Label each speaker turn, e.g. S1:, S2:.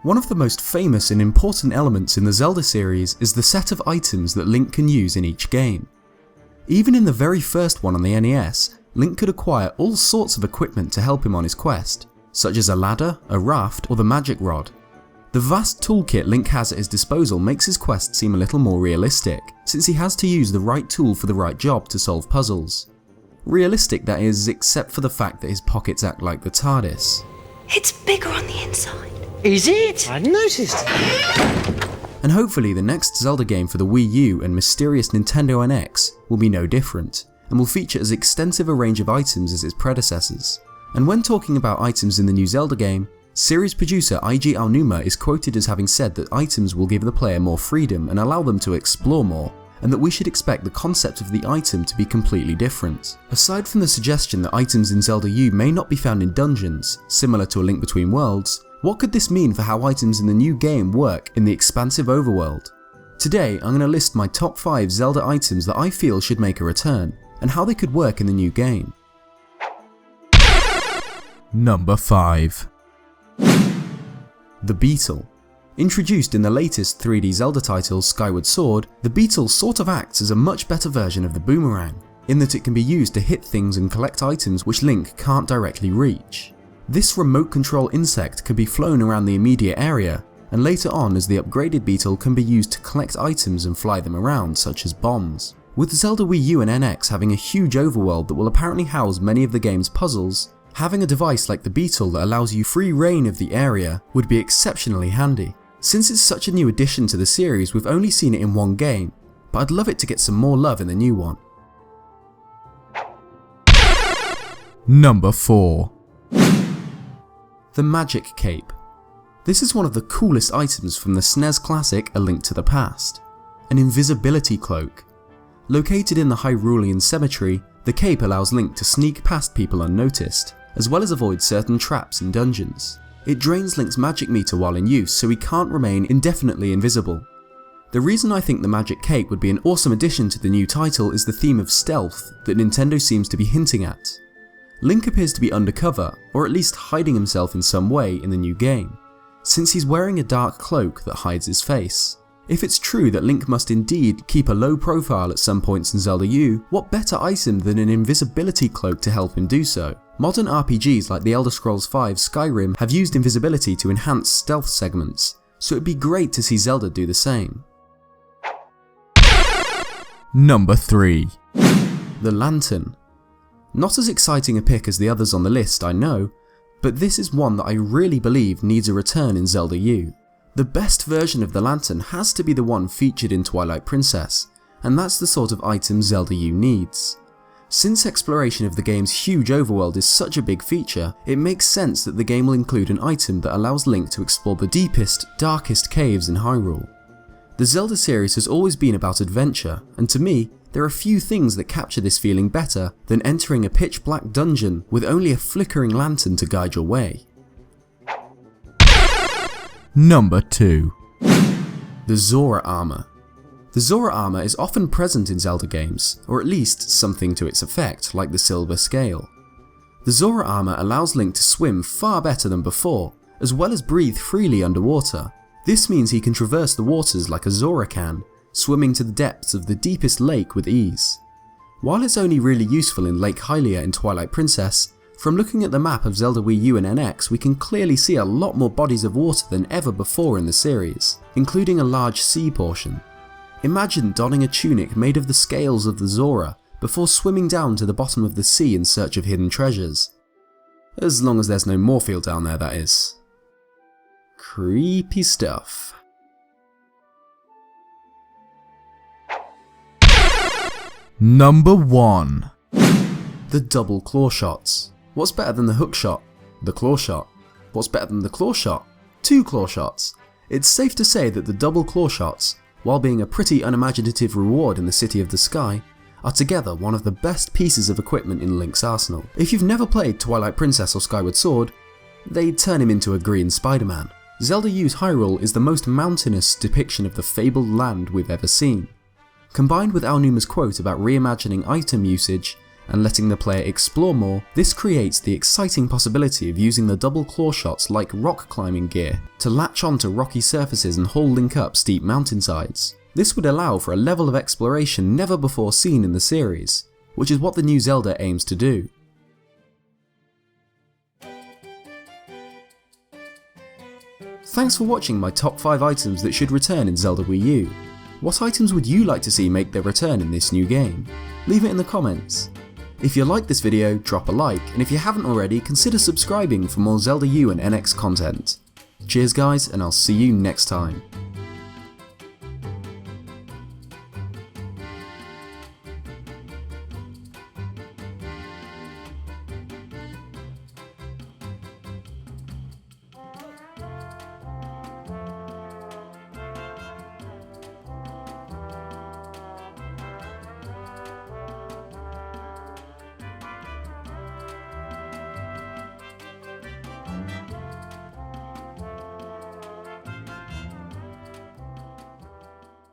S1: One of the most famous and important elements in the Zelda series is the set of items that Link can use in each game. Even in the very first one on the NES, Link could acquire all sorts of equipment to help him on his quest, such as a ladder, a raft, or the magic rod. The vast toolkit Link has at his disposal makes his quest seem a little more realistic, since he has to use the right tool for the right job to solve puzzles. Realistic, that is, except for the fact that his pockets act like the TARDIS.
S2: It's bigger on the inside.
S3: Is it? I noticed.
S1: And hopefully the next Zelda game for the Wii U and mysterious Nintendo NX will be no different, and will feature as extensive a range of items as its predecessors. And when talking about items in the new Zelda game, series producer IG Aonuma is quoted as having said that items will give the player more freedom and allow them to explore more, and that we should expect the concept of the item to be completely different. Aside from the suggestion that items in Zelda U may not be found in dungeons, similar to A Link Between Worlds, what could this mean for how items in the new game work in the expansive overworld? Today I'm going to list my top 5 Zelda items that I feel should make a return, and how they could work in the new game. Number 5. The Beetle. Introduced in the latest 3D Zelda title Skyward Sword, the Beetle sort of acts as a much better version of the boomerang, in that it can be used to hit things and collect items which Link can't directly reach. This remote control insect can be flown around the immediate area, and later on as the upgraded Beetle can be used to collect items and fly them around, such as bombs. With Zelda Wii U and NX having a huge overworld that will apparently house many of the game's puzzles, having a device like the Beetle that allows you free reign of the area would be exceptionally handy. Since it's such a new addition to the series, we've only seen it in one game, but I'd love it to get some more love in the new one. Number 4. The Magic Cape. This is one of the coolest items from the SNES classic A Link to the Past. An invisibility cloak. Located in the Hyrulean Cemetery, the cape allows Link to sneak past people unnoticed, as well as avoid certain traps in dungeons. It drains Link's magic meter while in use, so he can't remain indefinitely invisible. The reason I think the Magic Cape would be an awesome addition to the new title is the theme of stealth that Nintendo seems to be hinting at. Link appears to be undercover, or at least hiding himself in some way in the new game, since he's wearing a dark cloak that hides his face. If it's true that Link must indeed keep a low profile at some points in Zelda U, what better item than an invisibility cloak to help him do so? Modern RPGs like The Elder Scrolls V Skyrim have used invisibility to enhance stealth segments, so it'd be great to see Zelda do the same. Number 3. The Lantern. Not as exciting a pick as the others on the list, I know, but this is one that I really believe needs a return in Zelda U. The best version of the lantern has to be the one featured in Twilight Princess, and that's the sort of item Zelda U needs. Since exploration of the game's huge overworld is such a big feature, it makes sense that the game will include an item that allows Link to explore the deepest, darkest caves in Hyrule. The Zelda series has always been about adventure, and to me, there are few things that capture this feeling better than entering a pitch black dungeon with only a flickering lantern to guide your way. Number 2. The Zora Armor. The Zora Armor is often present in Zelda games, or at least something to its effect, like the Silver Scale. The Zora Armor allows Link to swim far better than before, as well as breathe freely underwater. This means he can traverse the waters like a Zora can, swimming to the depths of the deepest lake with ease. While it's only really useful in Lake Hylia in Twilight Princess, from looking at the map of Zelda Wii U and NX we can clearly see a lot more bodies of water than ever before in the series, including a large sea portion. Imagine donning a tunic made of the scales of the Zora before swimming down to the bottom of the sea in search of hidden treasures. As long as there's no Morphle down there, that is. Creepy stuff. Number 1. The double claw shots. What's better than the hook shot? The claw shot. What's better than the claw shot? 2 claw shots. It's safe to say that the double claw shots, while being a pretty unimaginative reward in the City of the Sky, are together one of the best pieces of equipment in Link's arsenal. If you've never played Twilight Princess or Skyward Sword, they turn him into a green Spider-Man. Zelda U's Hyrule is the most mountainous depiction of the fabled land we've ever seen. Combined with Aonuma's quote about reimagining item usage and letting the player explore more, this creates the exciting possibility of using the double claw shots like rock climbing gear to latch onto rocky surfaces and haul Link up steep mountainsides. This would allow for a level of exploration never before seen in the series, which is what the new Zelda aims to do. Thanks for watching my top 5 items that should return in Zelda Wii U. What items would you like to see make their return in this new game? Leave it in the comments. If you liked this video, drop a like, and if you haven't already, consider subscribing for more Zelda U and NX content. Cheers guys, and I'll see you next time.